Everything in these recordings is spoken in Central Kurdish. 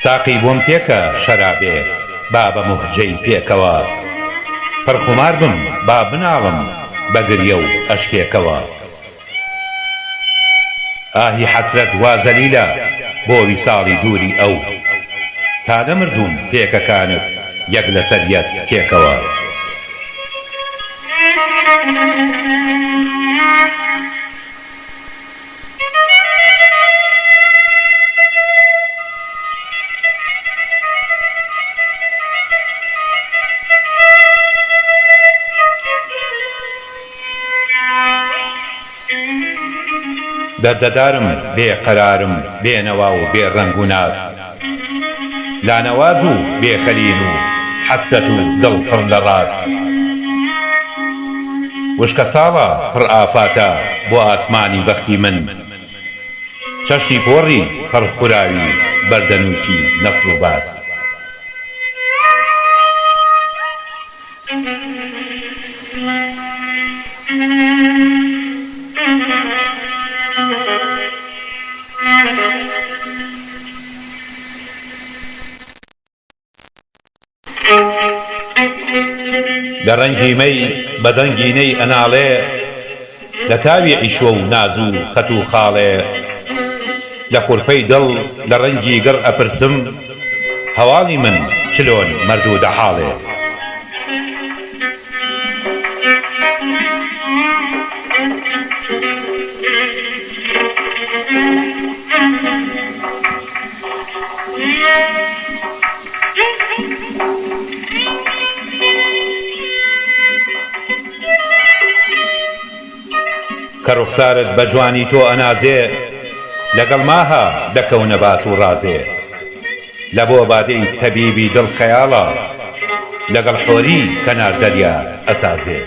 ساقی بۆم تێکە شەرابێ با بە موهجەی پێکەوە، پڕخومار بم با بناڵم بە گریە و ئەشکێکەوە. ئاهی حەسرەت وا زەلیلە بۆ ویساڵی دووری ئەو، تا نەمردوم پێکەکانت یەک لەسەر یەک تێکەوە. دەردەدارم بێقەرارم بێنەوا و بێڕەنگ و ناز، لانەواز و بێخەلین و حەسرەت و دڵ پڕ لە ڕاز. وشکە ساڵە پڕ ئافاتە بۆ ئاسمانی بەختی من، چەشتی پۆڕی پڕ خوراوی بەردەنووکی نەسر و باز. لە ڕەنگی مەی بە دەنگینەی ئەناڵێ، لە تاوی عیشوە و ناز و خەت و خاڵێ. لە خورپەی دڵ لە ڕەنگی گڕ ئەپرسم، هەواڵی من چلۆن مەرد و دەحاڵێ. کە ڕوخسارت بە جوانی تۆ ئەنازێ، لەگەڵ ماها دەکەونە باس و ڕازێ. لە بۆ بادەی تەبیبی دڵ خەیاڵە، لەگەڵ حۆری کەنار دەریا ئەسازێ.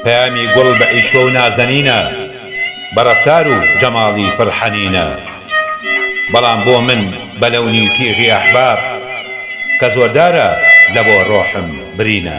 پەیامی گوڵ بە عیشوە و نازەنینە، بە ڕەفتار و جەماڵی پڕحەنینە. بەڵام بۆ من بە لەونی تیغی ئەحباب، کە زۆردارە لە بۆ ڕۆحم برینە.